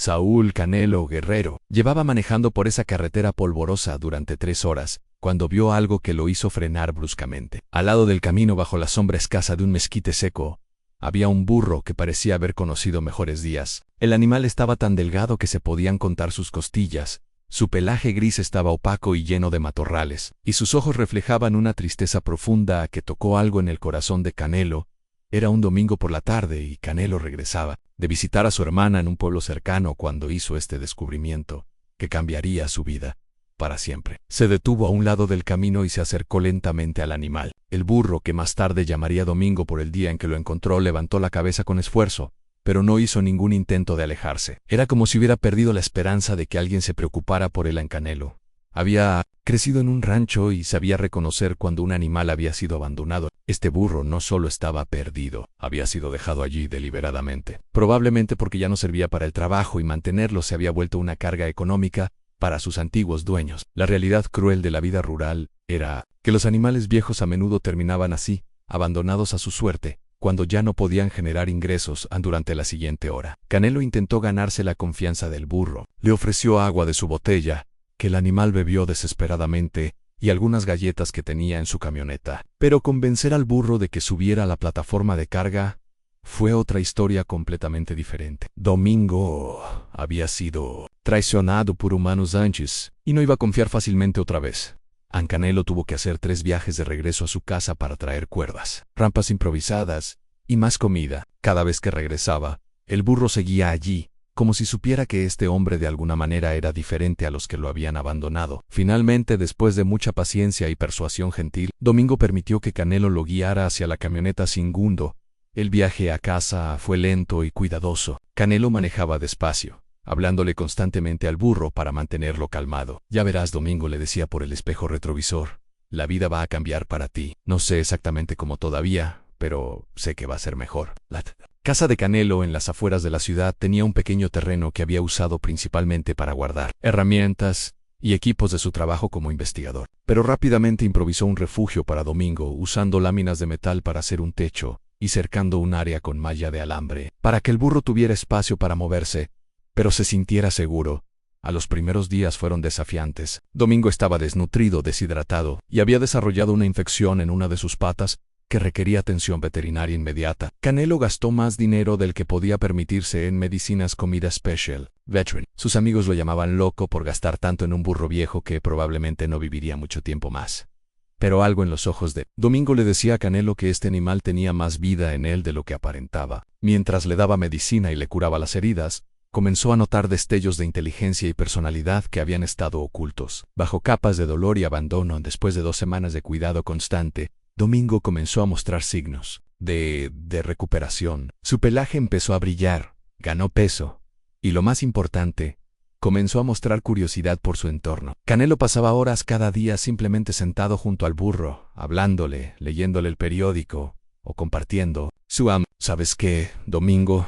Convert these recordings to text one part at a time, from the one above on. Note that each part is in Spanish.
Saúl Canelo Guerrero llevaba manejando por esa carretera polvorosa durante 3 horas, cuando vio algo que lo hizo frenar bruscamente. Al lado del camino, bajo la sombra escasa de un mezquite seco, había un burro que parecía haber conocido mejores días. El animal estaba tan delgado que se podían contar sus costillas, su pelaje gris estaba opaco y lleno de matorrales, y sus ojos reflejaban una tristeza profunda que tocó algo en el corazón de Canelo. Era un domingo por la tarde y Canelo regresaba de visitar a su hermana en un pueblo cercano cuando hizo este descubrimiento, que cambiaría su vida para siempre. Se detuvo a un lado del camino y se acercó lentamente al animal. El burro, que más tarde llamaría Domingo por el día en que lo encontró, levantó la cabeza con esfuerzo, pero no hizo ningún intento de alejarse. Era como si hubiera perdido la esperanza de que alguien se preocupara por él en Canelo. Había crecido en un rancho y sabía reconocer cuando un animal había sido abandonado. Este burro no solo estaba perdido, había sido dejado allí deliberadamente. Probablemente porque ya no servía para el trabajo y mantenerlo se había vuelto una carga económica para sus antiguos dueños. La realidad cruel de la vida rural era que los animales viejos a menudo terminaban así, abandonados a su suerte, cuando ya no podían generar ingresos durante la siguiente hora. Canelo intentó ganarse la confianza del burro. Le ofreció agua de su botella, que el animal bebió desesperadamente, y algunas galletas que tenía en su camioneta. Pero convencer al burro de que subiera a la plataforma de carga fue otra historia completamente diferente. Domingo había sido traicionado por humanos antes, y no iba a confiar fácilmente otra vez. Canelo tuvo que hacer 3 viajes de regreso a su casa para traer cuerdas, rampas improvisadas y más comida. Cada vez que regresaba, el burro seguía allí, como si supiera que este hombre de alguna manera era diferente a los que lo habían abandonado. Finalmente, después de mucha paciencia y persuasión gentil, Domingo permitió que Canelo lo guiara hacia la camioneta sin gundo. El viaje a casa fue lento y cuidadoso. Canelo manejaba despacio, hablándole constantemente al burro para mantenerlo calmado. Ya verás, Domingo, le decía por el espejo retrovisor, la vida va a cambiar para ti. No sé exactamente cómo todavía, pero sé que va a ser mejor. La casa de Canelo en las afueras de la ciudad tenía un pequeño terreno que había usado principalmente para guardar herramientas y equipos de su trabajo como investigador. Pero rápidamente improvisó un refugio para Domingo, usando láminas de metal para hacer un techo y cercando un área con malla de alambre, para que el burro tuviera espacio para moverse, pero se sintiera seguro. A los primeros días fueron desafiantes. Domingo estaba desnutrido, deshidratado, y había desarrollado una infección en una de sus patas que requería atención veterinaria inmediata. Canelo gastó más dinero del que podía permitirse en medicinas comida special, veteran. Sus amigos lo llamaban loco por gastar tanto en un burro viejo que probablemente no viviría mucho tiempo más. Pero algo en los ojos de Domingo le decía a Canelo que este animal tenía más vida en él de lo que aparentaba. Mientras le daba medicina y le curaba las heridas, comenzó a notar destellos de inteligencia y personalidad que habían estado ocultos. Bajo capas de dolor y abandono, después de 2 semanas de cuidado constante, Domingo comenzó a mostrar signos de recuperación. Su pelaje empezó a brillar, ganó peso, y lo más importante, comenzó a mostrar curiosidad por su entorno. Canelo pasaba horas cada día simplemente sentado junto al burro, hablándole, leyéndole el periódico o compartiendo su ¿Sabes qué, Domingo?,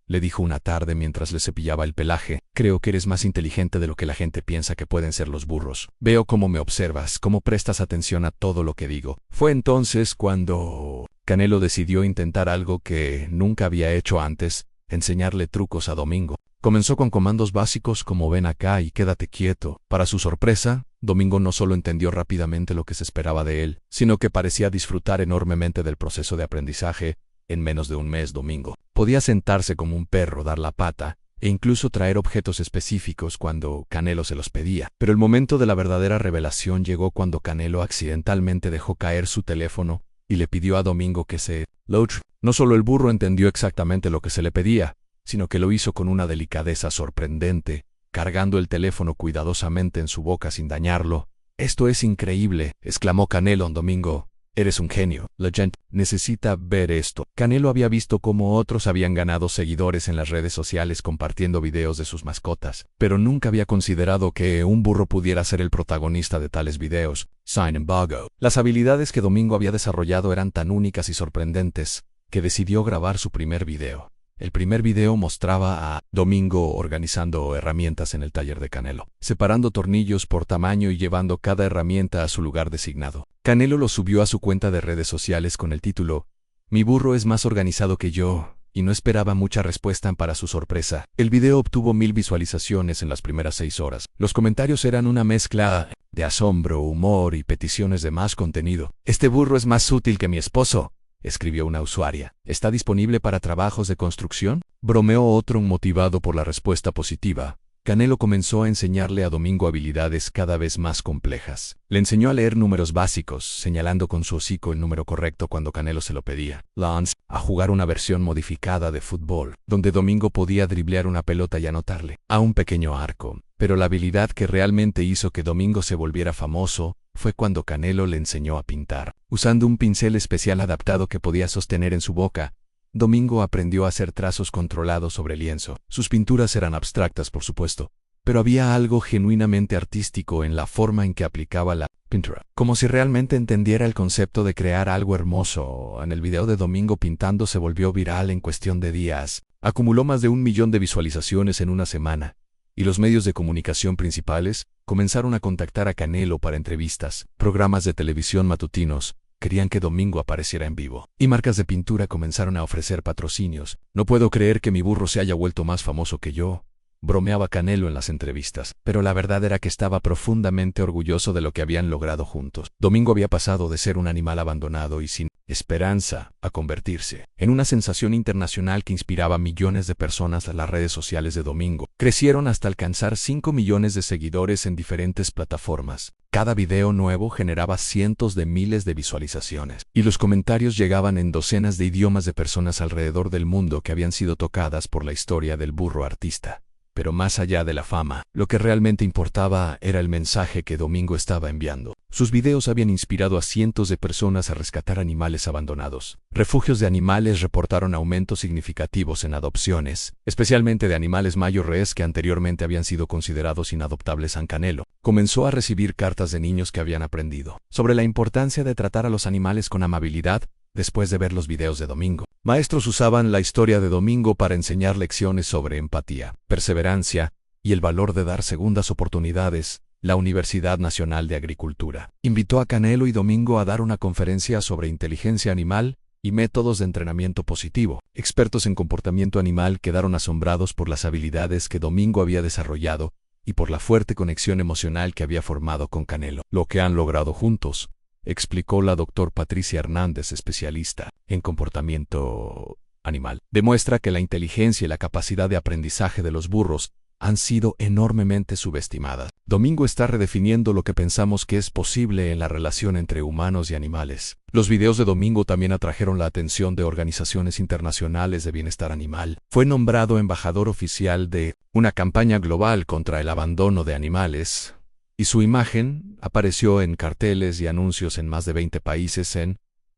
le dijo una tarde mientras le cepillaba el pelaje. Creo que eres más inteligente de lo que la gente piensa que pueden ser los burros. Veo cómo me observas, cómo prestas atención a todo lo que digo. Fue entonces cuando Canelo decidió intentar algo que nunca había hecho antes, enseñarle trucos a Domingo. Comenzó con comandos básicos como ven acá y quédate quieto. Para su sorpresa, Domingo no solo entendió rápidamente lo que se esperaba de él, sino que parecía disfrutar enormemente del proceso de aprendizaje. En menos de un mes, Domingo podía sentarse como un perro, dar la pata e incluso traer objetos específicos cuando Canelo se los pedía. Pero el momento de la verdadera revelación llegó cuando Canelo accidentalmente dejó caer su teléfono y le pidió a Domingo que se lo. No solo el burro entendió exactamente lo que se le pedía, sino que lo hizo con una delicadeza sorprendente, cargando el teléfono cuidadosamente en su boca sin dañarlo. «Esto es increíble», exclamó Canelo a Domingo. «Eres un genio. La gente necesita ver esto». Canelo había visto cómo otros habían ganado seguidores en las redes sociales compartiendo videos de sus mascotas, pero nunca había considerado que un burro pudiera ser el protagonista de tales videos. Sin embargo, las habilidades que Domingo había desarrollado eran tan únicas y sorprendentes que decidió grabar su primer video. El primer video mostraba a Domingo organizando herramientas en el taller de Canelo, separando tornillos por tamaño y llevando cada herramienta a su lugar designado. Canelo lo subió a su cuenta de redes sociales con el título «Mi burro es más organizado que yo», y no esperaba mucha respuesta para su sorpresa. El video obtuvo 1000 visualizaciones en las primeras 6 horas. Los comentarios eran una mezcla de asombro, humor y peticiones de más contenido. «Este burro es más útil que mi esposo», escribió una usuaria. «¿Está disponible para trabajos de construcción?», bromeó otro motivado por la respuesta positiva. Canelo comenzó a enseñarle a Domingo habilidades cada vez más complejas. Le enseñó a leer números básicos, señalando con su hocico el número correcto cuando Canelo se lo pedía. Lance, a jugar una versión modificada de fútbol, donde Domingo podía driblear una pelota y anotarle a un pequeño arco. Pero la habilidad que realmente hizo que Domingo se volviera famoso fue cuando Canelo le enseñó a pintar. Usando un pincel especial adaptado que podía sostener en su boca, Domingo aprendió a hacer trazos controlados sobre lienzo. Sus pinturas eran abstractas, por supuesto, pero había algo genuinamente artístico en la forma en que aplicaba la pintura. Como si realmente entendiera el concepto de crear algo hermoso. En el video de Domingo pintando se volvió viral en cuestión de días. Acumuló más de 1 millón de visualizaciones en una semana, y los medios de comunicación principales comenzaron a contactar a Canelo para entrevistas. Programas de televisión matutinos querían que Domingo apareciera en vivo, y marcas de pintura comenzaron a ofrecer patrocinios. «No puedo creer que mi burro se haya vuelto más famoso que yo», bromeaba Canelo en las entrevistas, pero la verdad era que estaba profundamente orgulloso de lo que habían logrado juntos. Domingo había pasado de ser un animal abandonado y sin esperanza a convertirse en una sensación internacional que inspiraba a millones de personas. Las redes sociales de Domingo crecieron hasta alcanzar 5 millones de seguidores en diferentes plataformas. Cada video nuevo generaba cientos de miles de visualizaciones, y los comentarios llegaban en docenas de idiomas de personas alrededor del mundo que habían sido tocadas por la historia del burro artista. Pero más allá de la fama, lo que realmente importaba era el mensaje que Domingo estaba enviando. Sus videos habían inspirado a cientos de personas a rescatar animales abandonados. Refugios de animales reportaron aumentos significativos en adopciones, especialmente de animales mayores que anteriormente habían sido considerados inadoptables. Canelo comenzó a recibir cartas de niños que habían aprendido sobre la importancia de tratar a los animales con amabilidad después de ver los videos de Domingo. Maestros usaban la historia de Domingo para enseñar lecciones sobre empatía, perseverancia y el valor de dar segundas oportunidades. La Universidad Nacional de Agricultura invitó a Canelo y Domingo a dar una conferencia sobre inteligencia animal y métodos de entrenamiento positivo. Expertos en comportamiento animal quedaron asombrados por las habilidades que Domingo había desarrollado y por la fuerte conexión emocional que había formado con Canelo. «Lo que han logrado juntos», explicó la doctora Patricia Hernández, especialista en comportamiento animal, «demuestra que la inteligencia y la capacidad de aprendizaje de los burros han sido enormemente subestimadas. Domingo está redefiniendo lo que pensamos que es posible en la relación entre humanos y animales». Los videos de Domingo también atrajeron la atención de organizaciones internacionales de bienestar animal. Fue nombrado embajador oficial de una campaña global contra el abandono de animales, y su imagen apareció en carteles y anuncios en más de 20 países.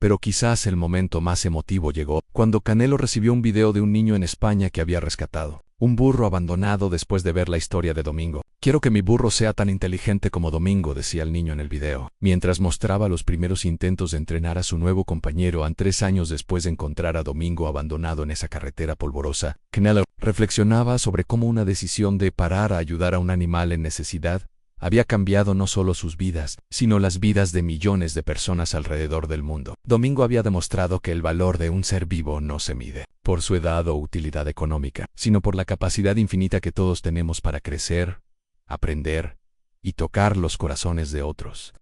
Pero quizás el momento más emotivo llegó cuando Canelo recibió un video de un niño en España que había rescatado un burro abandonado después de ver la historia de Domingo. «Quiero que mi burro sea tan inteligente como Domingo», decía el niño en el video, mientras mostraba los primeros intentos de entrenar a su nuevo compañero. 3 años después de encontrar a Domingo abandonado en esa carretera polvorosa, Canelo reflexionaba sobre cómo una decisión de parar a ayudar a un animal en necesidad había cambiado no solo sus vidas, sino las vidas de millones de personas alrededor del mundo. Domingo había demostrado que el valor de un ser vivo no se mide por su edad o utilidad económica, sino por la capacidad infinita que todos tenemos para crecer, aprender y tocar los corazones de otros.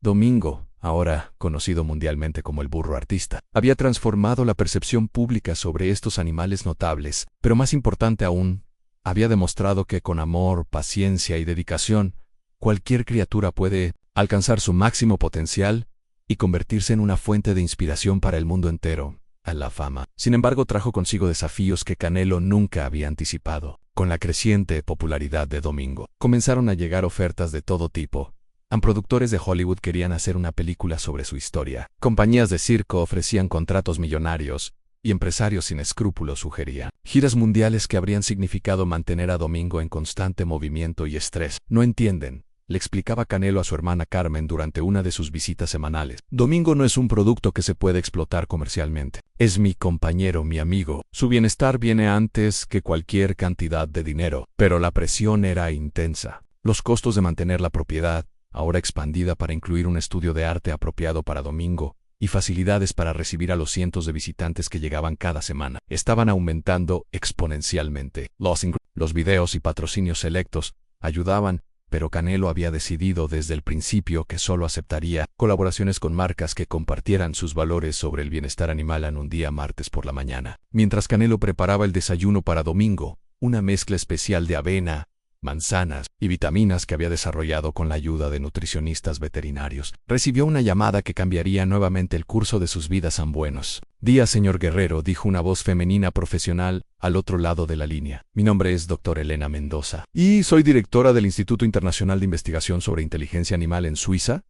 Domingo, ahora conocido mundialmente como el burro artista, había transformado la percepción pública sobre estos animales notables, pero más importante aún, había demostrado que con amor, paciencia y dedicación, cualquier criatura puede alcanzar su máximo potencial y convertirse en una fuente de inspiración para el mundo entero. A la fama, sin embargo, trajo consigo desafíos que Canelo nunca había anticipado. Con la creciente popularidad de Domingo, comenzaron a llegar ofertas de todo tipo. Productores de Hollywood querían hacer una película sobre su historia. Compañías de circo ofrecían contratos millonarios, y empresarios sin escrúpulos sugerían giras mundiales que habrían significado mantener a Domingo en constante movimiento y estrés. «No entienden», le explicaba Canelo a su hermana Carmen durante una de sus visitas semanales. «Domingo no es un producto que se puede explotar comercialmente. Es mi compañero, mi amigo. Su bienestar viene antes que cualquier cantidad de dinero». Pero la presión era intensa. Los costos de mantener la propiedad, ahora expandida para incluir un estudio de arte apropiado para Domingo, y facilidades para recibir a los cientos de visitantes que llegaban cada semana estaban aumentando exponencialmente. Los videos y patrocinios selectos ayudaban, pero Canelo había decidido desde el principio que solo aceptaría colaboraciones con marcas que compartieran sus valores sobre el bienestar animal en un día martes por la mañana. Mientras Canelo preparaba el desayuno para domingo, una mezcla especial de avena, manzanas y vitaminas que había desarrollado con la ayuda de nutricionistas veterinarios, recibió una llamada que cambiaría nuevamente el curso de sus vidas. Buenos días, señor Guerrero, dijo una voz femenina profesional al otro lado de la línea. Mi nombre es Dr. Elena Mendoza y soy directora del Instituto Internacional de Investigación sobre Inteligencia Animal en Suiza.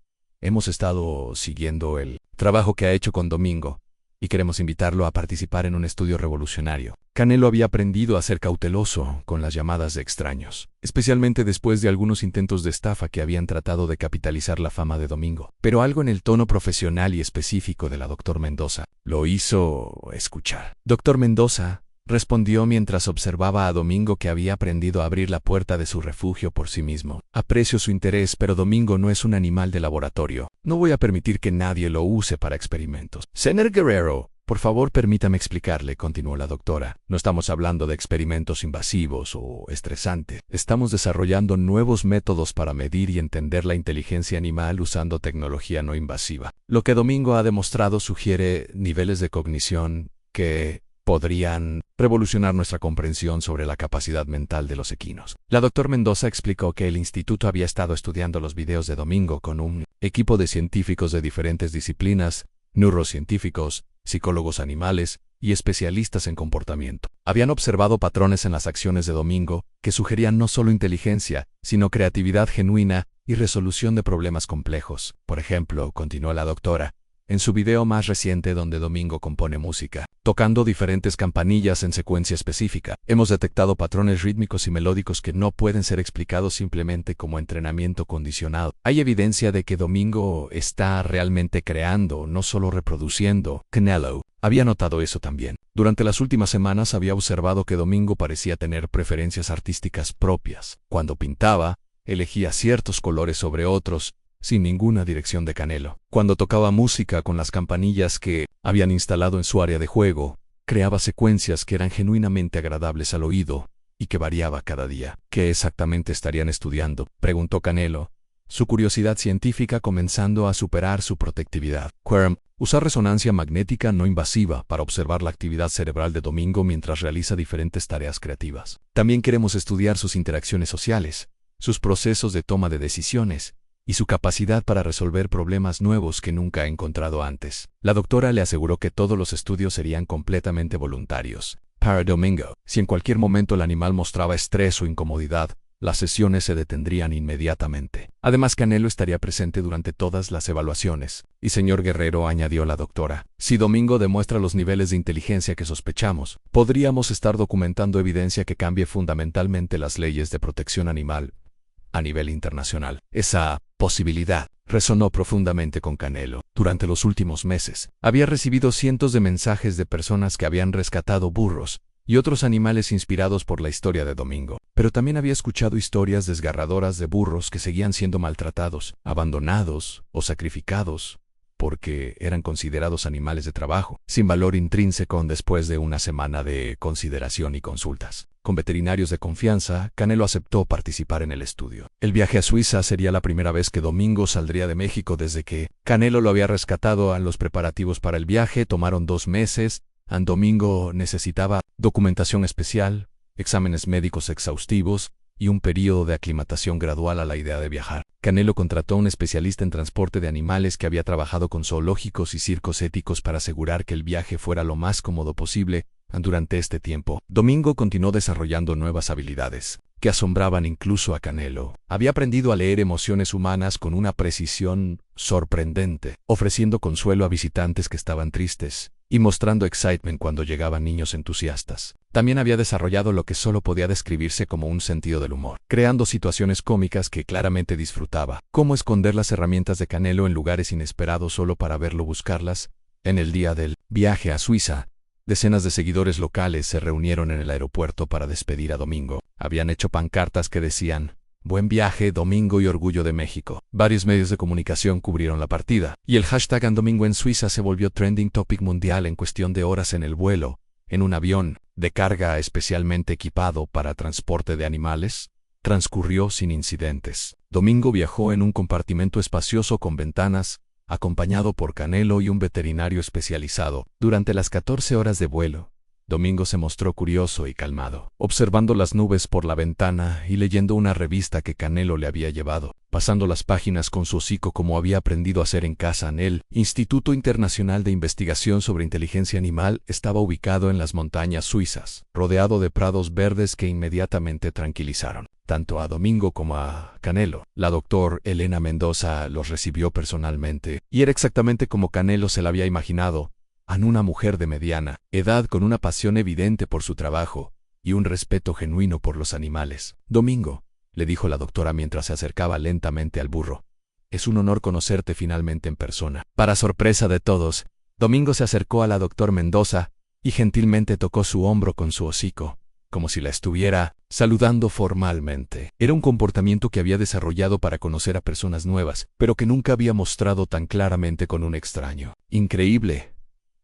Hemos estado siguiendo el trabajo que ha hecho con Domingo y queremos invitarlo a participar en un estudio revolucionario. Canelo había aprendido a ser cauteloso con las llamadas de extraños, especialmente después de algunos intentos de estafa que habían tratado de capitalizar la fama de Domingo. Pero algo en el tono profesional y específico de la Dr. Mendoza lo hizo escuchar. Dr. Mendoza respondió mientras observaba a Domingo, que había aprendido a abrir la puerta de su refugio por sí mismo. Aprecio su interés, pero Domingo no es un animal de laboratorio. No voy a permitir que nadie lo use para experimentos. Señor Guerrero, por favor permítame explicarle, continuó la doctora. No estamos hablando de experimentos invasivos o estresantes. Estamos desarrollando nuevos métodos para medir y entender la inteligencia animal usando tecnología no invasiva. Lo que Domingo ha demostrado sugiere niveles de cognición que podrían revolucionar nuestra comprensión sobre la capacidad mental de los equinos. La doctora Mendoza explicó que el instituto había estado estudiando los videos de Domingo con un equipo de científicos de diferentes disciplinas, neurocientíficos, psicólogos animales y especialistas en comportamiento. Habían observado patrones en las acciones de Domingo que sugerían no solo inteligencia, sino creatividad genuina y resolución de problemas complejos. Por ejemplo, continuó la doctora, en su video más reciente donde Domingo compone música, tocando diferentes campanillas en secuencia específica, hemos detectado patrones rítmicos y melódicos que no pueden ser explicados simplemente como entrenamiento condicionado. Hay evidencia de que Domingo está realmente creando, no solo reproduciendo. Canelo había notado eso también. Durante las últimas semanas había observado que Domingo parecía tener preferencias artísticas propias. Cuando pintaba, elegía ciertos colores sobre otros, sin ninguna dirección de Canelo. Cuando tocaba música con las campanillas que habían instalado en su área de juego, creaba secuencias que eran genuinamente agradables al oído y que variaba cada día. ¿Qué exactamente estarían estudiando?, preguntó Canelo, su curiosidad científica comenzando a superar su protectividad. Usar resonancia magnética no invasiva para observar la actividad cerebral de Domingo mientras realiza diferentes tareas creativas. También queremos estudiar sus interacciones sociales, sus procesos de toma de decisiones y su capacidad para resolver problemas nuevos que nunca ha encontrado antes. La doctora le aseguró que todos los estudios serían completamente voluntarios. Para Domingo, si en cualquier momento el animal mostraba estrés o incomodidad, las sesiones se detendrían inmediatamente. Además, Canelo estaría presente durante todas las evaluaciones. Y señor Guerrero, añadió la doctora, si Domingo demuestra los niveles de inteligencia que sospechamos, podríamos estar documentando evidencia que cambie fundamentalmente las leyes de protección animal a nivel internacional. Esa posibilidad resonó profundamente con Canelo. Durante los últimos meses, había recibido cientos de mensajes de personas que habían rescatado burros y otros animales inspirados por la historia de Domingo. Pero también había escuchado historias desgarradoras de burros que seguían siendo maltratados, abandonados o sacrificados porque eran considerados animales de trabajo, sin valor intrínseco. Después de una semana de consideración y consultas con veterinarios de confianza, Canelo aceptó participar en el estudio. El viaje a Suiza sería la primera vez que Domingo saldría de México desde que Canelo lo había rescatado. Los preparativos para el viaje tomaron 2 meses. Domingo necesitaba documentación especial, exámenes médicos exhaustivos y un período de aclimatación gradual a la idea de viajar. Canelo contrató a un especialista en transporte de animales que había trabajado con zoológicos y circos éticos para asegurar que el viaje fuera lo más cómodo posible. Durante este tiempo, Domingo continuó desarrollando nuevas habilidades que asombraban incluso a Canelo. Había aprendido a leer emociones humanas con una precisión sorprendente, ofreciendo consuelo a visitantes que estaban tristes y mostrando excitement cuando llegaban niños entusiastas. También había desarrollado lo que solo podía describirse como un sentido del humor, creando situaciones cómicas que claramente disfrutaba. Cómo esconder las herramientas de Canelo en lugares inesperados solo para verlo buscarlas. En el día del viaje a Suiza, decenas de seguidores locales se reunieron en el aeropuerto para despedir a Domingo. Habían hecho pancartas que decían, Buen viaje, Domingo y orgullo de México. Varios medios de comunicación cubrieron la partida, y el hashtag #Domingo en Suiza se volvió trending topic mundial en cuestión de horas en el vuelo, en un avión de carga especialmente equipado para transporte de animales. Transcurrió sin incidentes. Domingo viajó en un compartimento espacioso con ventanas, acompañado por Canelo y un veterinario especializado. Durante las 14 horas de vuelo, Domingo se mostró curioso y calmado, observando las nubes por la ventana y leyendo una revista que Canelo le había llevado, pasando las páginas con su hocico como había aprendido a hacer en casa. El Instituto Internacional de Investigación sobre Inteligencia Animal estaba ubicado en las montañas suizas, rodeado de prados verdes que inmediatamente tranquilizaron tanto a Domingo como a Canelo. La doctora Elena Mendoza los recibió personalmente, y era exactamente como Canelo se la había imaginado, a una mujer de mediana edad con una pasión evidente por su trabajo y un respeto genuino por los animales. Domingo, le dijo la doctora mientras se acercaba lentamente al burro, es un honor conocerte finalmente en persona. Para sorpresa de todos, Domingo se acercó a la doctora Mendoza y gentilmente tocó su hombro con su hocico, como si la estuviera saludando formalmente. Era un comportamiento que había desarrollado para conocer a personas nuevas, pero que nunca había mostrado tan claramente con un extraño. Increíble,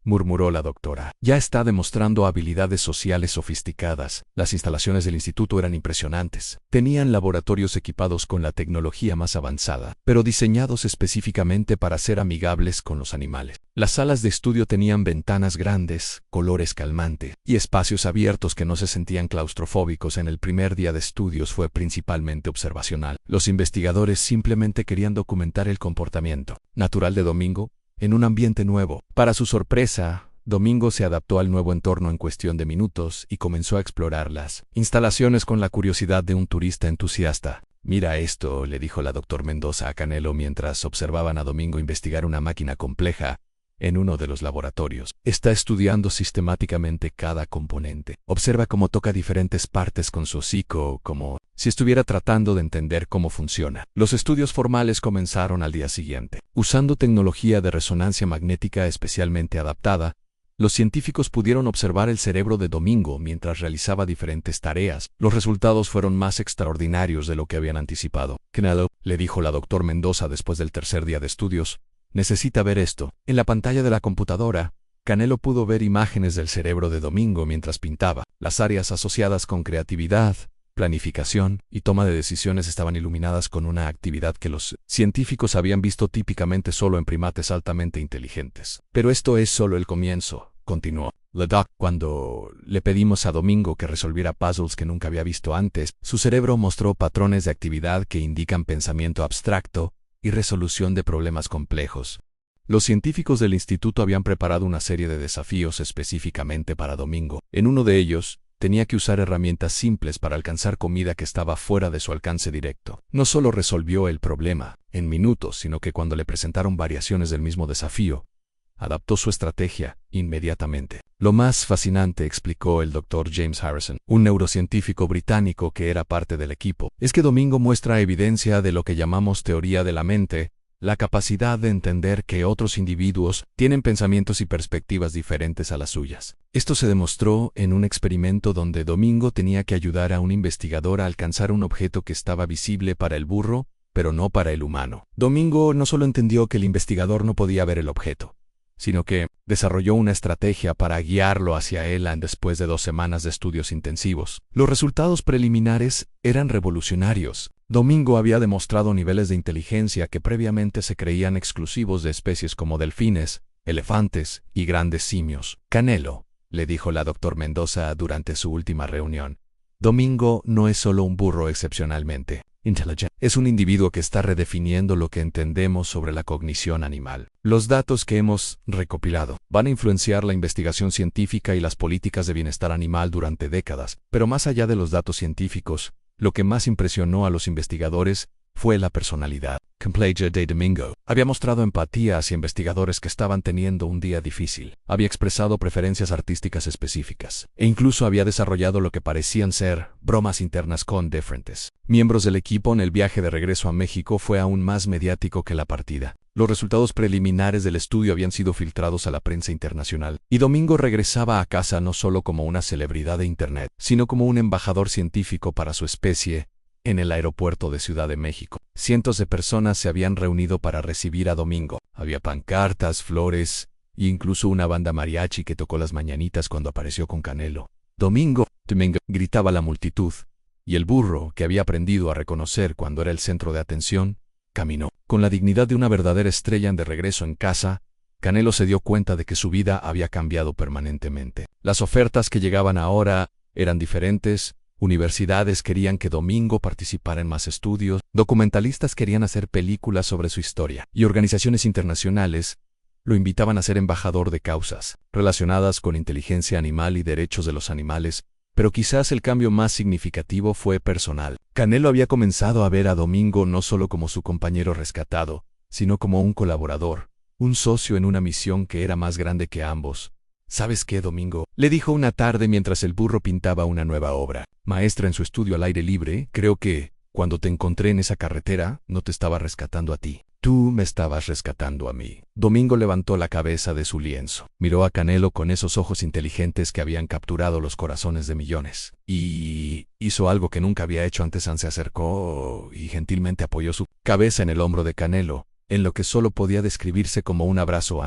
murmuró la doctora. Ya está demostrando habilidades sociales sofisticadas. Las instalaciones del instituto eran impresionantes. Tenían laboratorios equipados con la tecnología más avanzada, pero diseñados específicamente para ser amigables con los animales. Las salas de estudio tenían ventanas grandes, colores calmantes y espacios abiertos que no se sentían claustrofóbicos. En el primer día de estudios fue principalmente observacional. Los investigadores simplemente querían documentar el comportamiento natural de Domingo en un ambiente nuevo. Para su sorpresa, Domingo se adaptó al nuevo entorno en cuestión de minutos y comenzó a explorar las instalaciones con la curiosidad de un turista entusiasta. Mira esto, le dijo la doctora Mendoza a Canelo mientras observaban a Domingo investigar una máquina compleja en uno de los laboratorios. Está estudiando sistemáticamente cada componente. Observa cómo toca diferentes partes con su hocico, como si estuviera tratando de entender cómo funciona. Los estudios formales comenzaron al día siguiente. Usando tecnología de resonancia magnética especialmente adaptada, los científicos pudieron observar el cerebro de Domingo mientras realizaba diferentes tareas. Los resultados fueron más extraordinarios de lo que habían anticipado. Canelo, le dijo la doctora Mendoza después del tercer día de estudios, necesita ver esto. En la pantalla de la computadora, Canelo pudo ver imágenes del cerebro de Domingo mientras pintaba. Las áreas asociadas con creatividad, planificación y toma de decisiones estaban iluminadas con una actividad que los científicos habían visto típicamente solo en primates altamente inteligentes. Pero esto es solo el comienzo, continuó la doc. Cuando le pedimos a Domingo que resolviera puzzles que nunca había visto antes, su cerebro mostró patrones de actividad que indican pensamiento abstracto y resolución de problemas complejos. Los científicos del instituto habían preparado una serie de desafíos específicamente para Domingo. En uno de ellos, tenía que usar herramientas simples para alcanzar comida que estaba fuera de su alcance directo. No solo resolvió el problema en minutos, sino que cuando le presentaron variaciones del mismo desafío, adaptó su estrategia inmediatamente. Lo más fascinante, explicó el Dr. James Harrison, un neurocientífico británico que era parte del equipo, es que Domingo muestra evidencia de lo que llamamos teoría de la mente, la capacidad de entender que otros individuos tienen pensamientos y perspectivas diferentes a las suyas. Esto se demostró en un experimento donde Domingo tenía que ayudar a un investigador a alcanzar un objeto que estaba visible para el burro, pero no para el humano. Domingo no solo entendió que el investigador no podía ver el objeto, sino que desarrolló una estrategia para guiarlo hacia él después de 2 semanas de estudios intensivos. Los resultados preliminares eran revolucionarios. Domingo había demostrado niveles de inteligencia que previamente se creían exclusivos de especies como delfines, elefantes y grandes simios. Canelo, le dijo la doctora Mendoza durante su última reunión, Domingo no es solo un burro excepcionalmente inteligente. Es un individuo que está redefiniendo lo que entendemos sobre la cognición animal. Los datos que hemos recopilado van a influenciar la investigación científica y las políticas de bienestar animal durante décadas, pero más allá de los datos científicos, lo que más impresionó a los investigadores fue la personalidad. Compleja de Domingo había mostrado empatía hacia investigadores que estaban teniendo un día difícil, había expresado preferencias artísticas específicas, e incluso había desarrollado lo que parecían ser bromas internas con diferentes miembros del equipo. En el viaje de regreso a México fue aún más mediático que la partida. Los resultados preliminares del estudio habían sido filtrados a la prensa internacional, y Domingo regresaba a casa no solo como una celebridad de Internet, sino como un embajador científico para su especie, En el aeropuerto de Ciudad de México, cientos de personas se habían reunido para recibir a Domingo. Había pancartas, flores e incluso una banda mariachi que tocó las mañanitas cuando apareció con Canelo. Domingo, Domingo, gritaba la multitud, y el burro, que había aprendido a reconocer cuando era el centro de atención, caminó. Con la dignidad de una verdadera estrella de regreso en casa, Canelo se dio cuenta de que su vida había cambiado permanentemente. Las ofertas que llegaban ahora eran diferentes. Universidades querían que Domingo participara en más estudios, documentalistas querían hacer películas sobre su historia, y organizaciones internacionales lo invitaban a ser embajador de causas relacionadas con inteligencia animal y derechos de los animales, pero quizás el cambio más significativo fue personal. Canelo había comenzado a ver a Domingo no solo como su compañero rescatado, sino como un colaborador, un socio en una misión que era más grande que ambos. ¿Sabes qué, Domingo?, le dijo una tarde mientras el burro pintaba una nueva obra maestra en su estudio al aire libre. Creo que, cuando te encontré en esa carretera, no te estaba rescatando a ti. Tú me estabas rescatando a mí. Domingo levantó la cabeza de su lienzo. Miró a Canelo con esos ojos inteligentes que habían capturado los corazones de millones. Y hizo algo que nunca había hecho antes. Se acercó y gentilmente apoyó su cabeza en el hombro de Canelo, en lo que solo podía describirse como un abrazo.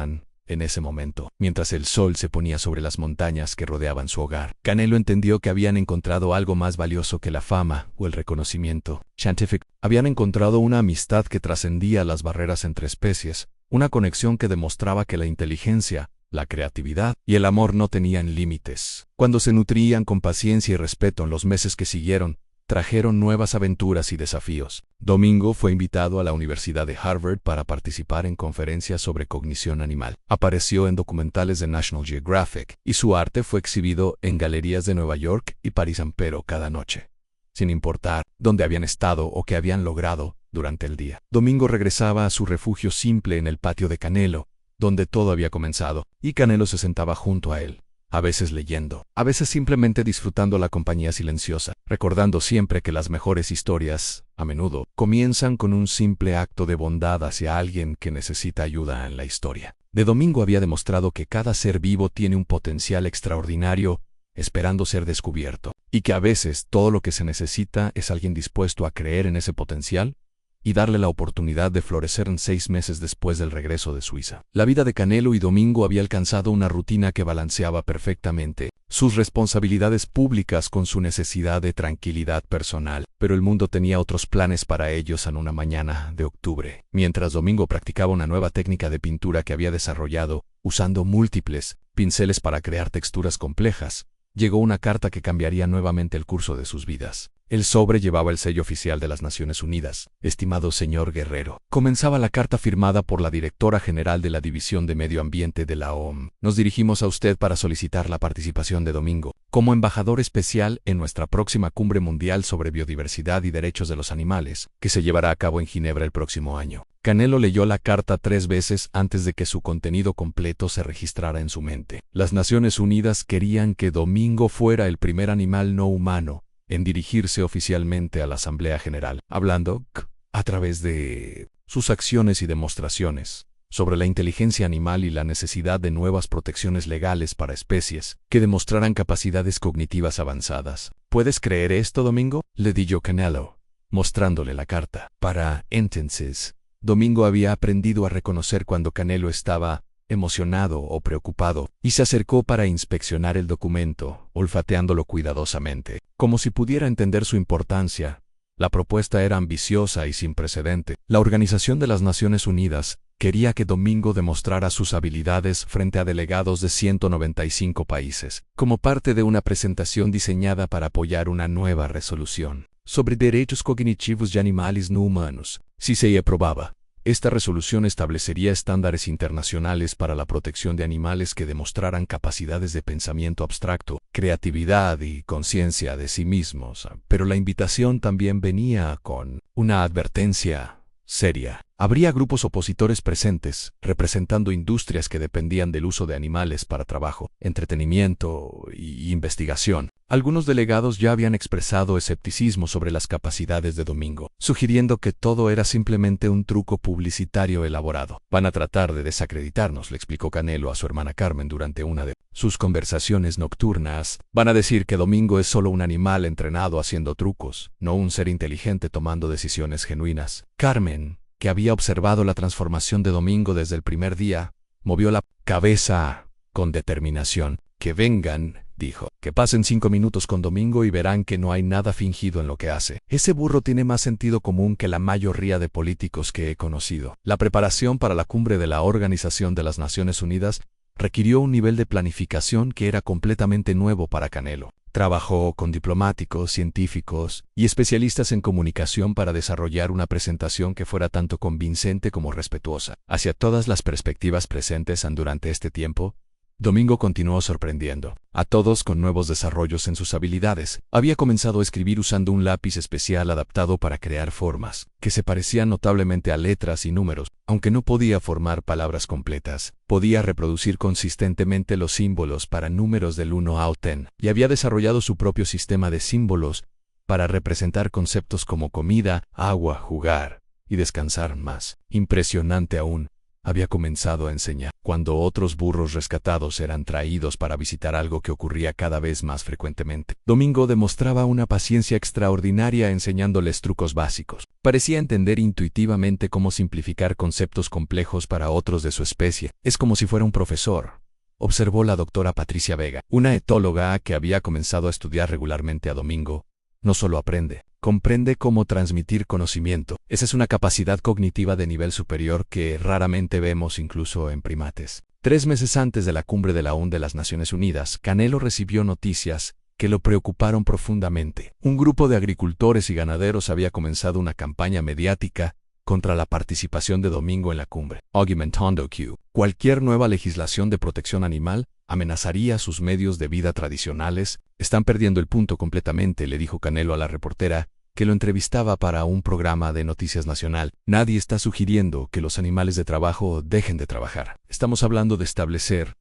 En ese momento, mientras el sol se ponía sobre las montañas que rodeaban su hogar, Canelo entendió que habían encontrado algo más valioso que la fama o el reconocimiento científico. Habían encontrado una amistad que trascendía las barreras entre especies, una conexión que demostraba que la inteligencia, la creatividad y el amor no tenían límites. Cuando se nutrían con paciencia y respeto en los meses que siguieron, trajeron nuevas aventuras y desafíos. Domingo fue invitado a la Universidad de Harvard para participar en conferencias sobre cognición animal. Apareció en documentales de National Geographic, y su arte fue exhibido en galerías de Nueva York y París. Pero cada noche, sin importar dónde habían estado o qué habían logrado durante el día, Domingo regresaba a su refugio simple en el patio de Canelo, donde todo había comenzado, y Canelo se sentaba junto a él. A veces leyendo, a veces simplemente disfrutando la compañía silenciosa, recordando siempre que las mejores historias, a menudo, comienzan con un simple acto de bondad hacia alguien que necesita ayuda en la historia. De Domingo había demostrado que cada ser vivo tiene un potencial extraordinario, esperando ser descubierto, y que a veces todo lo que se necesita es alguien dispuesto a creer en ese potencial y darle la oportunidad de florecer. 6 meses después del regreso de Suiza, la vida de Canelo y Domingo había alcanzado una rutina que balanceaba perfectamente sus responsabilidades públicas con su necesidad de tranquilidad personal. Pero el mundo tenía otros planes para ellos. En una mañana de octubre, mientras Domingo practicaba una nueva técnica de pintura que había desarrollado, usando múltiples pinceles para crear texturas complejas, llegó una carta que cambiaría nuevamente el curso de sus vidas. El sobre llevaba el sello oficial de las Naciones Unidas. Estimado señor Guerrero, comenzaba la carta firmada por la directora general de la División de Medio Ambiente de la OMS. Nos dirigimos a usted para solicitar la participación de Domingo como embajador especial en nuestra próxima Cumbre Mundial sobre Biodiversidad y Derechos de los Animales, que se llevará a cabo en Ginebra el próximo año. Canelo leyó la carta 3 veces antes de que su contenido completo se registrara en su mente. Las Naciones Unidas querían que Domingo fuera el primer animal no humano en dirigirse oficialmente a la Asamblea General, hablando, a través de sus acciones y demostraciones, sobre la inteligencia animal y la necesidad de nuevas protecciones legales para especies que demostraran capacidades cognitivas avanzadas. ¿Puedes creer esto, Domingo?, le dijo Canelo, mostrándole la carta. Para entonces, Domingo había aprendido a reconocer cuando Canelo estaba emocionado o preocupado, y se acercó para inspeccionar el documento, olfateándolo cuidadosamente, como si pudiera entender su importancia. La propuesta era ambiciosa y sin precedente. La Organización de las Naciones Unidas quería que Domingo demostrara sus habilidades frente a delegados de 195 países, como parte de una presentación diseñada para apoyar una nueva resolución sobre derechos cognitivos de animales no humanos. Si se aprobaba, esta resolución establecería estándares internacionales para la protección de animales que demostraran capacidades de pensamiento abstracto, creatividad y conciencia de sí mismos. Pero la invitación también venía con una advertencia seria. Habría grupos opositores presentes, representando industrias que dependían del uso de animales para trabajo, entretenimiento y investigación. Algunos delegados ya habían expresado escepticismo sobre las capacidades de Domingo, sugiriendo que todo era simplemente un truco publicitario elaborado. Van a tratar de desacreditarnos, le explicó Canelo a su hermana Carmen durante una de sus conversaciones nocturnas. Van a decir que Domingo es solo un animal entrenado haciendo trucos, no un ser inteligente tomando decisiones genuinas. Carmen, que había observado la transformación de Domingo desde el primer día, movió la cabeza con determinación. Que vengan, dijo, que pasen 5 minutos con Domingo y verán que no hay nada fingido en lo que hace. Ese burro tiene más sentido común que la mayoría de políticos que he conocido. La preparación para la cumbre de la Organización de las Naciones Unidas requirió un nivel de planificación que era completamente nuevo para Canelo. Trabajó con diplomáticos, científicos y especialistas en comunicación para desarrollar una presentación que fuera tanto convincente como respetuosa hacia todas las perspectivas presentes durante este tiempo. Domingo continuó sorprendiendo a todos con nuevos desarrollos en sus habilidades. Había comenzado a escribir usando un lápiz especial adaptado para crear formas, que se parecían notablemente a letras y números. Aunque no podía formar palabras completas, podía reproducir consistentemente los símbolos para números del 1 al 10, y había desarrollado su propio sistema de símbolos para representar conceptos como comida, agua, jugar y descansar. Más impresionante aún, había comenzado a enseñar cuando otros burros rescatados eran traídos para visitar, algo que ocurría cada vez más frecuentemente. Domingo demostraba una paciencia extraordinaria enseñándoles trucos básicos. Parecía entender intuitivamente cómo simplificar conceptos complejos para otros de su especie. Es como si fuera un profesor, observó la doctora Patricia Vega, una etóloga que había comenzado a estudiar regularmente a Domingo. No solo aprende, comprende cómo transmitir conocimiento. Esa es una capacidad cognitiva de nivel superior que raramente vemos incluso en primates. 3 meses antes de la cumbre de la ONU de las Naciones Unidas, Canelo recibió noticias que lo preocuparon profundamente. Un grupo de agricultores y ganaderos había comenzado una campaña mediática contra la participación de Domingo en la cumbre, argumentando que cualquier nueva legislación de protección animal amenazaría sus medios de vida tradicionales. Están perdiendo el punto completamente, le dijo Canelo a la reportera que lo entrevistaba para un programa de noticias nacional. Nadie está sugiriendo que los animales de trabajo dejen de trabajar. Estamos hablando de establecer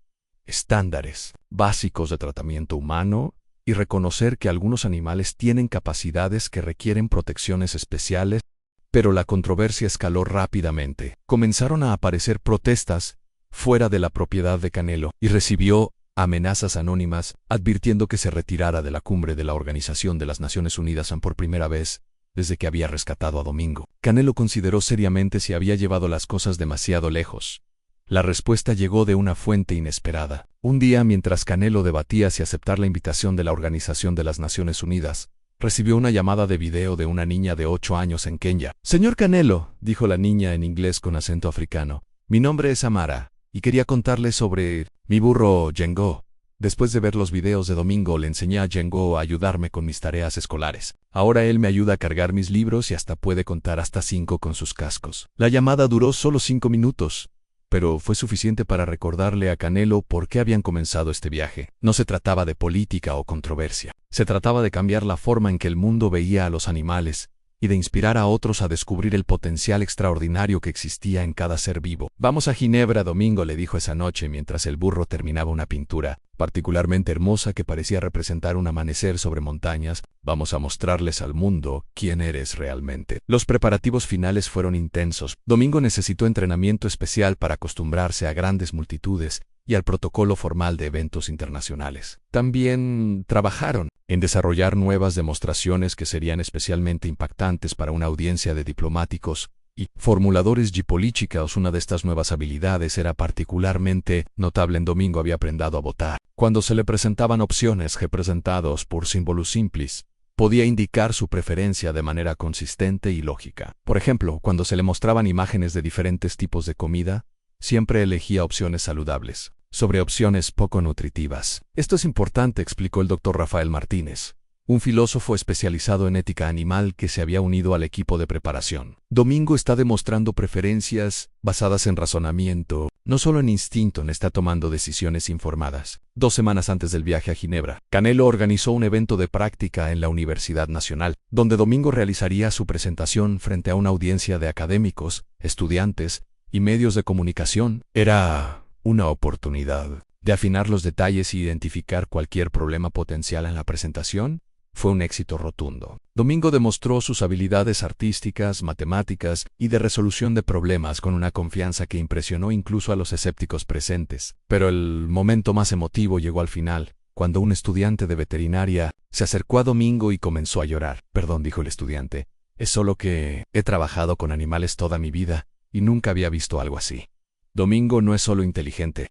estándares básicos de tratamiento humano y reconocer que algunos animales tienen capacidades que requieren protecciones especiales. Pero la controversia escaló rápidamente. Comenzaron a aparecer protestas fuera de la propiedad de Canelo y recibió amenazas anónimas advirtiendo que se retirara de la cumbre de la Organización de las Naciones Unidas por primera vez desde que había rescatado a Domingo. Canelo consideró seriamente si había llevado las cosas demasiado lejos. La respuesta llegó de una fuente inesperada. Un día, mientras Canelo debatía si aceptar la invitación de la Organización de las Naciones Unidas, recibió una llamada de video de una niña de 8 años en Kenia. Señor Canelo, dijo la niña en inglés con acento africano, mi nombre es Amara, y quería contarle sobre mi burro Django. Después de ver los videos de Domingo, le enseñé a Django a ayudarme con mis tareas escolares. Ahora él me ayuda a cargar mis libros y hasta puede contar hasta 5 con sus cascos. La llamada duró solo 5 minutos. Pero fue suficiente para recordarle a Canelo por qué habían comenzado este viaje. No se trataba de política o controversia. Se trataba de cambiar la forma en que el mundo veía a los animales y de inspirar a otros a descubrir el potencial extraordinario que existía en cada ser vivo. Vamos a Ginebra, Domingo, le dijo esa noche mientras el burro terminaba una pintura particularmente hermosa que parecía representar un amanecer sobre montañas. Vamos a mostrarles al mundo quién eres realmente. Los preparativos finales fueron intensos. Domingo necesitó entrenamiento especial para acostumbrarse a grandes multitudes y al protocolo formal de eventos internacionales. También trabajaron en desarrollar nuevas demostraciones que serían especialmente impactantes para una audiencia de diplomáticos y formuladores geopolíticos. Una de estas nuevas habilidades era particularmente notable en Domingo. Había aprendido a votar. Cuando se le presentaban opciones representadas por símbolos simples, podía indicar su preferencia de manera consistente y lógica. Por ejemplo, cuando se le mostraban imágenes de diferentes tipos de comida, siempre elegía opciones saludables sobre opciones poco nutritivas. Esto es importante, explicó el Dr. Rafael Martínez, un filósofo especializado en ética animal que se había unido al equipo de preparación. Domingo está demostrando preferencias basadas en razonamiento, no solo en instinto. Está tomando decisiones informadas. 2 semanas antes del viaje a Ginebra, Canelo organizó un evento de práctica en la Universidad Nacional, donde Domingo realizaría su presentación frente a una audiencia de académicos, estudiantes y medios de comunicación. Era una oportunidad de afinar los detalles y identificar cualquier problema potencial en la presentación, fue un éxito rotundo. Domingo demostró sus habilidades artísticas, matemáticas y de resolución de problemas con una confianza que impresionó incluso a los escépticos presentes. Pero el momento más emotivo llegó al final, cuando un estudiante de veterinaria se acercó a Domingo y comenzó a llorar. «Perdón», dijo el estudiante, «es solo que he trabajado con animales toda mi vida y nunca había visto algo así». Domingo no es solo inteligente,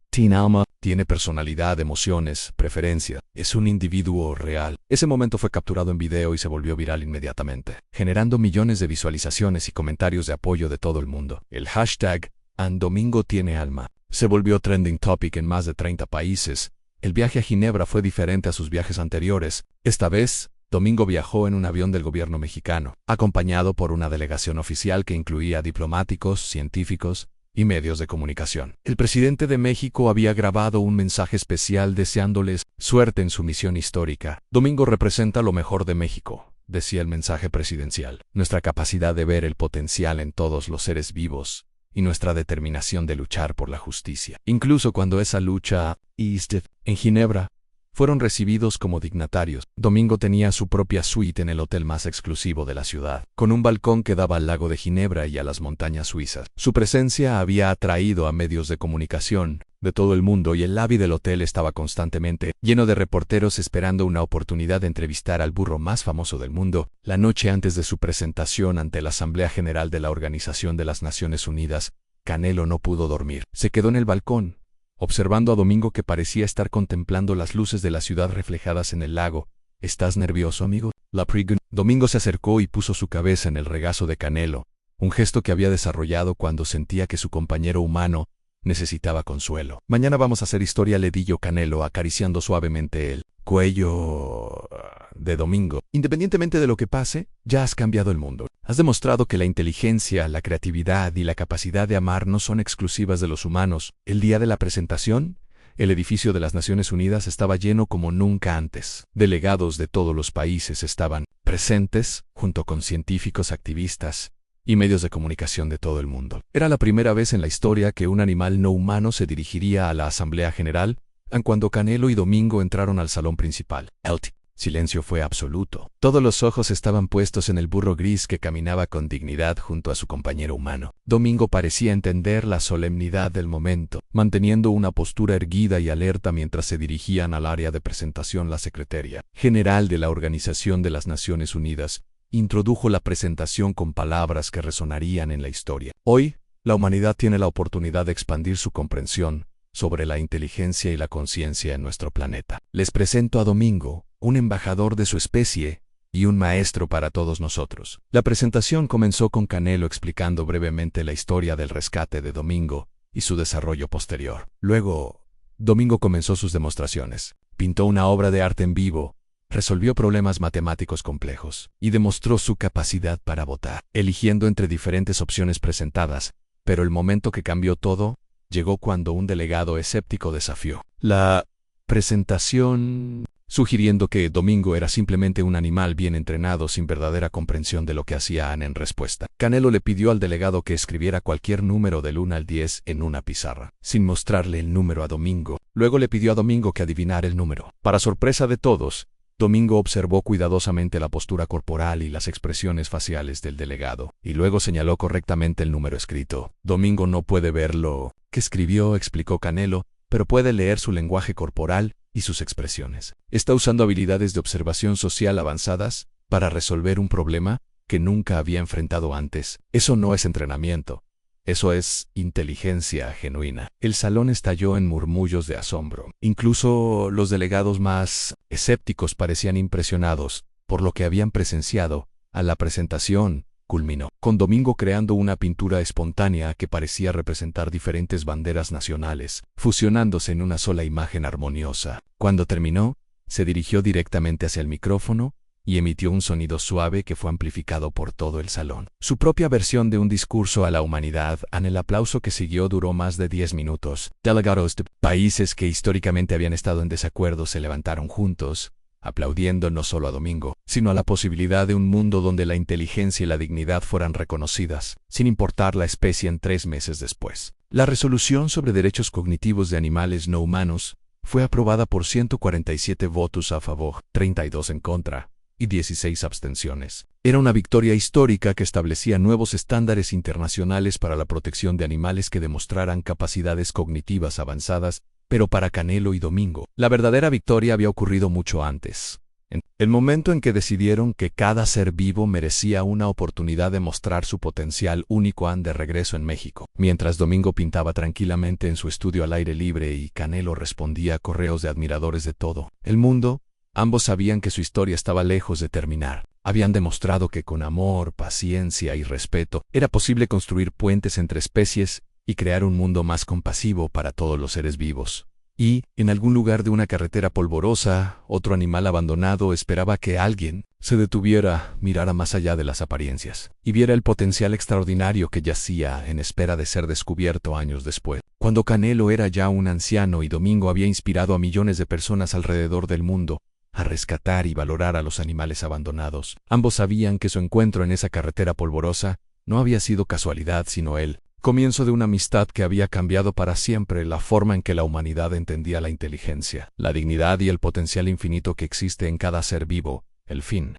tiene personalidad, emociones, preferencia. Es un individuo real. Ese momento fue capturado en video y se volvió viral inmediatamente, generando millones de visualizaciones y comentarios de apoyo de todo el mundo. El hashtag #Domingo tiene alma se volvió trending topic en más de 30 países. El viaje a Ginebra fue diferente a sus viajes anteriores. Esta vez, Domingo viajó en un avión del gobierno mexicano, acompañado por una delegación oficial que incluía diplomáticos, científicos y medios de comunicación. El presidente de México había grabado un mensaje especial deseándoles suerte en su misión histórica. «Domingo representa lo mejor de México», decía el mensaje presidencial. «Nuestra capacidad de ver el potencial en todos los seres vivos y nuestra determinación de luchar por la justicia. Incluso cuando esa lucha en Ginebra, fueron recibidos como dignatarios». Domingo tenía su propia suite en el hotel más exclusivo de la ciudad, con un balcón que daba al lago de Ginebra y a las montañas suizas. Su presencia había atraído a medios de comunicación de todo el mundo y el lobby del hotel estaba constantemente lleno de reporteros esperando una oportunidad de entrevistar al burro más famoso del mundo. La noche antes de su presentación ante la Asamblea General de la Organización de las Naciones Unidas, Canelo no pudo dormir. Se quedó en el balcón, observando a Domingo, que parecía estar contemplando las luces de la ciudad reflejadas en el lago. «¿Estás nervioso, amigo?». Domingo se acercó y puso su cabeza en el regazo de Canelo, un gesto que había desarrollado cuando sentía que su compañero humano necesitaba consuelo. «Mañana vamos a hacer historia», le dijo Canelo, acariciando suavemente el cuello de Domingo. «Independientemente de lo que pase, ya has cambiado el mundo. Has demostrado que la inteligencia, la creatividad y la capacidad de amar no son exclusivas de los humanos». El día de la presentación, el edificio de las Naciones Unidas estaba lleno como nunca antes. Delegados de todos los países estaban presentes, junto con científicos, activistas y medios de comunicación de todo el mundo. Era la primera vez en la historia que un animal no humano se dirigiría a la Asamblea General. Cuando Canelo y Domingo entraron al salón principal, el silencio fue absoluto. Todos los ojos estaban puestos en el burro gris que caminaba con dignidad junto a su compañero humano. Domingo parecía entender la solemnidad del momento, manteniendo una postura erguida y alerta mientras se dirigían al área de presentación. La secretaria general de la Organización de las Naciones Unidas introdujo la presentación con palabras que resonarían en la historia. «Hoy, la humanidad tiene la oportunidad de expandir su comprensión sobre la inteligencia y la conciencia en nuestro planeta. Les presento a Domingo, un embajador de su especie y un maestro para todos nosotros». La presentación comenzó con Canelo explicando brevemente la historia del rescate de Domingo y su desarrollo posterior. Luego, Domingo comenzó sus demostraciones. Pintó una obra de arte en vivo, resolvió problemas matemáticos complejos y demostró su capacidad para votar, eligiendo entre diferentes opciones presentadas. Pero el momento que cambió todo llegó cuando un delegado escéptico desafió la presentación, sugiriendo que Domingo era simplemente un animal bien entrenado sin verdadera comprensión de lo que hacían. En respuesta, Canelo le pidió al delegado que escribiera cualquier número del 1 al 10 en una pizarra, sin mostrarle el número a Domingo. Luego le pidió a Domingo que adivinara el número. Para sorpresa de todos, Domingo observó cuidadosamente la postura corporal y las expresiones faciales del delegado, y luego señaló correctamente el número escrito. «Domingo no puede ver lo que escribió», explicó Canelo, «pero puede leer su lenguaje corporal y sus expresiones. Está usando habilidades de observación social avanzadas para resolver un problema que nunca había enfrentado antes. Eso no es entrenamiento. Eso es inteligencia genuina». El salón estalló en murmullos de asombro. Incluso los delegados más escépticos parecían impresionados por lo que habían presenciado. La presentación culminó con Domingo creando una pintura espontánea que parecía representar diferentes banderas nacionales, fusionándose en una sola imagen armoniosa. Cuando terminó, se dirigió directamente hacia el micrófono y emitió un sonido suave que fue amplificado por todo el salón. Su propia versión de un discurso a la humanidad. El aplauso que siguió duró más de 10 minutos. Delegados de países que históricamente habían estado en desacuerdo se levantaron juntos, aplaudiendo no solo a Domingo, sino a la posibilidad de un mundo donde la inteligencia y la dignidad fueran reconocidas, sin importar la especie. 3 meses después, la resolución sobre derechos cognitivos de animales no humanos fue aprobada por 147 votos a favor, 32 en contra y 16 abstenciones. Era una victoria histórica que establecía nuevos estándares internacionales para la protección de animales que demostraran capacidades cognitivas avanzadas, pero para Canelo y Domingo, la verdadera victoria había ocurrido mucho antes. En el momento en que decidieron que cada ser vivo merecía una oportunidad de mostrar su potencial único de regreso en México. Mientras Domingo pintaba tranquilamente en su estudio al aire libre y Canelo respondía a correos de admiradores de todo el mundo, ambos sabían que su historia estaba lejos de terminar. Habían demostrado que con amor, paciencia y respeto era posible construir puentes entre especies y crear un mundo más compasivo para todos los seres vivos. Y, en algún lugar de una carretera polvorosa, otro animal abandonado esperaba que alguien se detuviera, mirara más allá de las apariencias, y viera el potencial extraordinario que yacía en espera de ser descubierto años después. Cuando Canelo era ya un anciano y Domingo había inspirado a millones de personas alrededor del mundo a rescatar y valorar a los animales abandonados, ambos sabían que su encuentro en esa carretera polvorosa no había sido casualidad, sino el comienzo de una amistad que había cambiado para siempre la forma en que la humanidad entendía la inteligencia, la dignidad y el potencial infinito que existe en cada ser vivo, el fin.